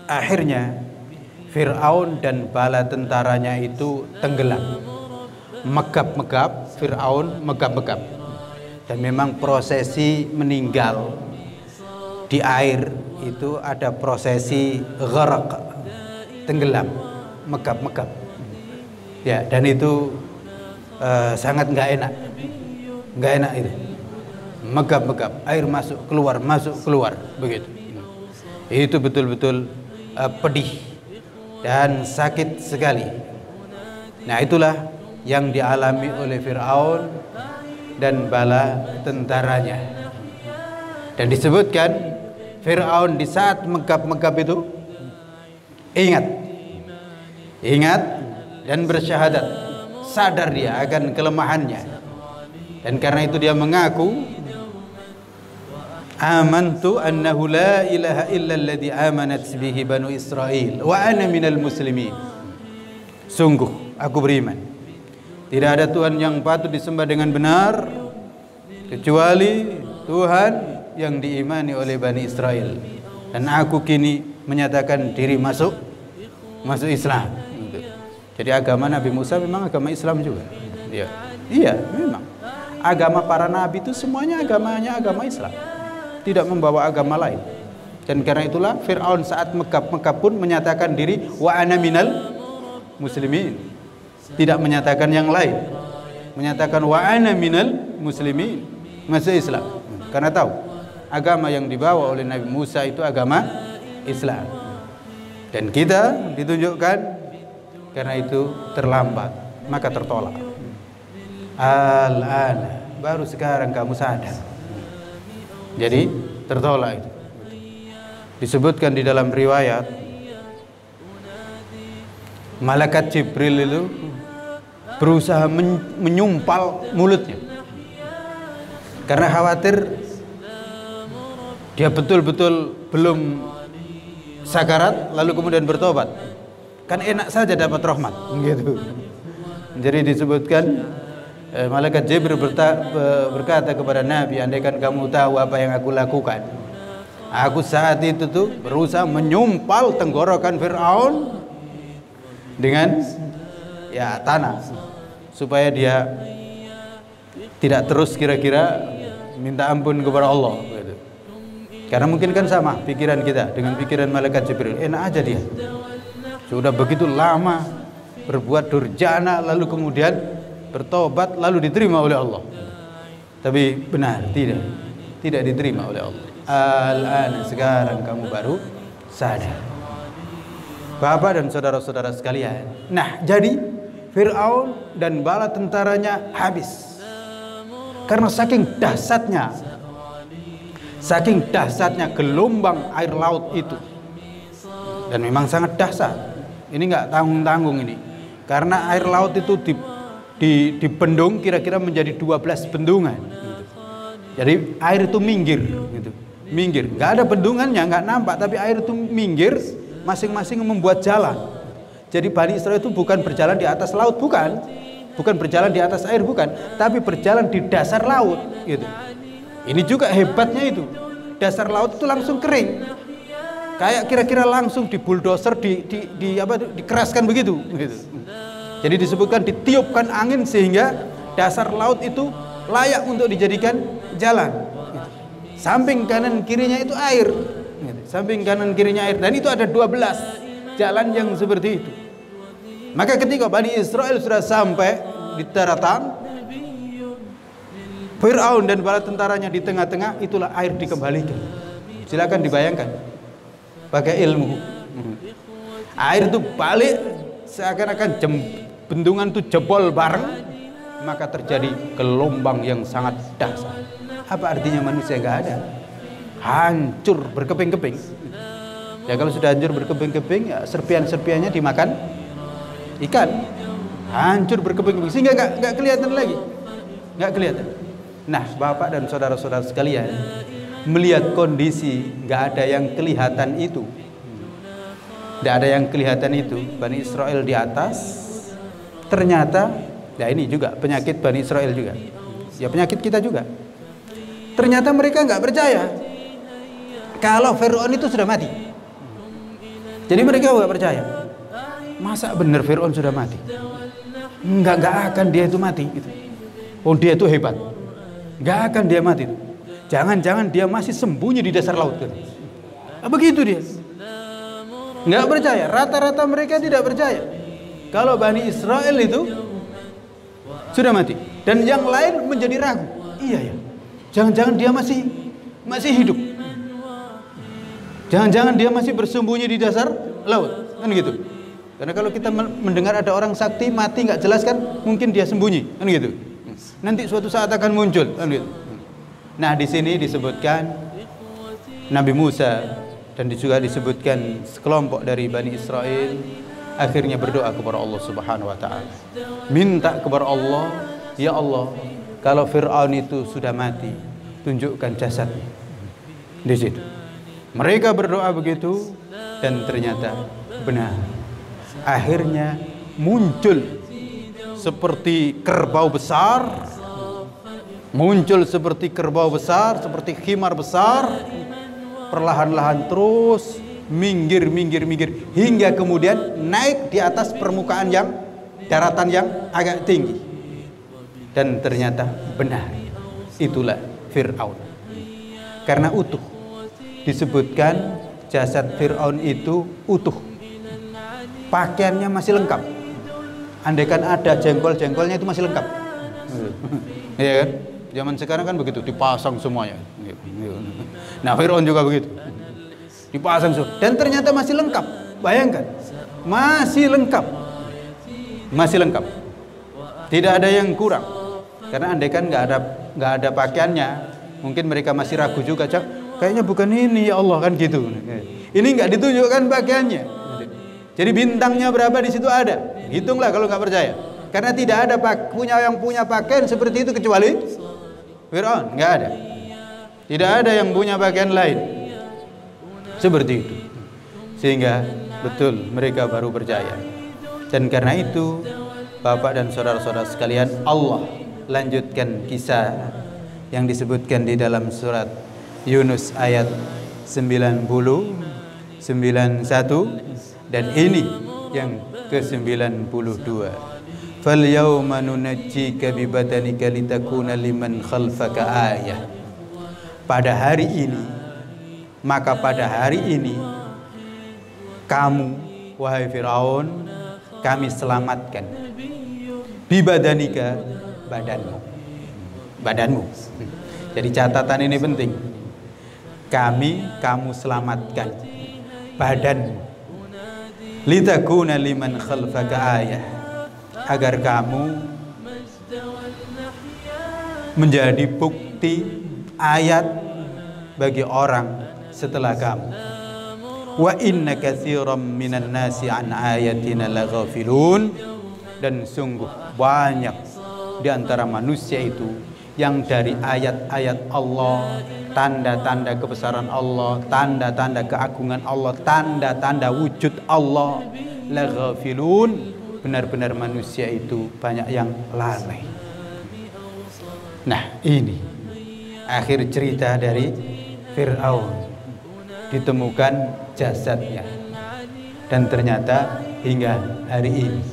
Akhirnya Fir'aun dan bala tentaranya itu tenggelam. Megap-megap, Fir'aun megap-megap. Dan memang prosesi meninggal di air itu ada prosesi gharaq, tenggelam, megap-megap. Ya, dan itu sangat nggak enak itu. Megap-megap, air masuk keluar, begitu. Itu betul-betul pedih dan sakit sekali. Nah, itulah yang dialami oleh Fir'aun dan bala tentaranya. Dan disebutkan Fir'aun di saat megap-megap itu ingat dan bersyahadat, sadar dia akan kelemahannya. Dan karena itu dia mengaku, amantu annahu la ilaha illa alladhi amanat bihi banu Israel wa ana minal muslimin. Sungguh aku beriman, tidak ada Tuhan yang patut disembah dengan benar kecuali Tuhan yang diimani oleh Bani Israel. Dan aku kini menyatakan diri masuk Islam. Jadi agama Nabi Musa memang agama Islam juga. Iya, memang. Agama para nabi itu semuanya agamanya agama Islam, tidak membawa agama lain. Dan karena itulah Fir'aun saat megap-megap pun menyatakan diri wa ana minal muslimin, tidak menyatakan yang lain, menyatakan wa ana minal muslimin, masuk Islam. Karena tahu agama yang dibawa oleh Nabi Musa itu agama Islam. Dan kita ditunjukkan karena itu terlambat, maka tertolak. Al-ana, baru sekarang kamu sadar. Jadi tertolak itu. Disebutkan di dalam riwayat, malaikat Jibril itu berusaha menyumpal mulutnya karena khawatir dia betul-betul belum sakarat lalu kemudian bertobat. Kan enak saja dapat rahmat gitu. Jadi disebutkan malaikat Jibril berkata kepada Nabi, andaikan kamu tahu apa yang aku lakukan, aku saat itu tuh berusaha menyumpal tenggorokan Fir'aun dengan tanah supaya dia tidak terus kira-kira minta ampun kepada Allah gitu. Karena mungkin kan sama pikiran kita dengan pikiran malaikat Jibril, enak aja dia sudah begitu lama berbuat durjana lalu kemudian bertobat lalu diterima oleh Allah. Tapi benar, tidak diterima oleh Allah. Al-ana, sekarang kamu baru sadar. Bapak dan saudara-saudara sekalian, nah jadi Fir'aun dan bala tentaranya habis karena saking dahsyatnya gelombang air laut itu. Dan memang sangat dahsyat. Ini nggak tanggung-tanggung ini, karena air laut itu dibendung kira-kira menjadi 12 bendungan gitu. Jadi air itu minggir gitu. Nggak ada bendungannya, nggak nampak, tapi air itu minggir, masing-masing membuat jalan. Jadi Bani Israel itu bukan berjalan di atas laut, bukan berjalan di atas air, bukan, tapi berjalan di dasar laut gitu. Ini juga hebatnya itu, dasar laut itu langsung kering, kayak kira-kira langsung di bulldozer dikeraskan begitu gitu. Jadi disebutkan ditiupkan angin sehingga dasar laut itu layak untuk dijadikan jalan. Samping kanan kirinya itu air. Samping kanan kirinya air. Dan itu ada 12 jalan yang seperti itu. Maka ketika Bani Israel sudah sampai di daratan, Fir'aun dan bala tentaranya di tengah-tengah, itulah air dikembalikan. Silakan dibayangkan pakai ilmu. Air itu balik seakan-akan bendungan itu jebol bareng, maka terjadi gelombang yang sangat dahsyat. Apa artinya manusia nggak ada? Hancur berkeping-keping. Ya kalau sudah hancur berkeping-keping, ya serpian-serpiannya dimakan ikan. Hancur berkeping-keping sehingga nggak kelihatan lagi, nggak kelihatan. Nah, Bapak dan saudara-saudara sekalian, melihat kondisi nggak ada yang kelihatan itu. Tidak ada yang kelihatan itu, Bani Israel di atas. Ternyata, ya ini juga penyakit Bani Israel juga. Ya penyakit kita juga. Ternyata mereka nggak percaya kalau Fir'aun itu sudah mati. Jadi mereka nggak percaya. Masa benar Fir'aun sudah mati? Nggak akan dia itu mati gitu. Oh, dia itu hebat. Nggak akan dia mati. Jangan-jangan dia masih sembunyi di dasar laut gitu. Begitu dia. Nggak percaya. Rata-rata mereka tidak percaya kalau Bani Israel itu sudah mati. Dan yang lain menjadi ragu. Iya ya. Jangan-jangan dia masih hidup. Jangan-jangan dia masih bersembunyi di dasar laut, kan gitu. Karena kalau kita mendengar ada orang sakti mati nggak jelas kan, mungkin dia sembunyi, kan gitu. Nanti suatu saat akan muncul, kan gitu. Nah, di sini disebutkan Nabi Musa dan juga disebutkan sekelompok dari Bani Israel akhirnya berdoa kepada Allah Subhanahu wa taala. Minta kepada Allah, ya Allah, kalau Fir'aun itu sudah mati, tunjukkan jasadnya. Di situ mereka berdoa begitu dan ternyata benar. Akhirnya muncul seperti kerbau besar, seperti khimar besar, perlahan-lahan terus minggir hingga kemudian naik di atas permukaan daratan yang agak tinggi. Dan ternyata benar, itulah Fir'aun. Karena utuh, disebutkan jasad Fir'aun itu utuh, pakaiannya masih lengkap. Andaikan ada jengkol-jengkolnya itu masih lengkap. Iya kan? Zaman sekarang kan begitu, dipasang semuanya. Nah, Fir'aun juga begitu, dipasang semua. Dan ternyata masih lengkap. Bayangkan, masih lengkap. Tidak ada yang kurang. Karena andaikan nggak ada pakaiannya, mungkin mereka masih ragu juga, kayaknya bukan ini ya Allah, kan gitu. Ini nggak ditunjukkan pakaiannya. Jadi bintangnya berapa di situ ada. Hitunglah kalau nggak percaya. Karena tidak ada yang punya pakaian seperti itu kecuali Fir'aun, nggak ada. Tidak ada yang punya pakaian lain seperti itu. Sehingga betul mereka baru percaya. Dan karena itu, Bapak dan saudara-saudara sekalian, Allah lanjutkan kisah yang disebutkan di dalam surat Yunus ayat 91 dan ini yang ke-92. Fal yawma nunajjika bi badanika litakuna liman khalfaka ayah. Pada hari ini kamu wahai Firaun, kami selamatkan bibadanika, badanmu. Jadi catatan ini penting. Kamu selamatkan badanmu. Litakuna liman khalfaka ayah, agar kamu menjadi bukti ayat bagi orang setelah kamu. Wa inna katsiran minan nasi an ayatina laghafilun. Dan sungguh banyak di antara manusia itu yang dari ayat-ayat Allah, tanda-tanda kebesaran Allah, tanda-tanda keagungan Allah, tanda-tanda wujud Allah, laghafilun, benar-benar manusia itu banyak yang lalai. Nah, ini akhir cerita dari Fir'aun. Ditemukan jasadnya. Dan ternyata hingga hari ini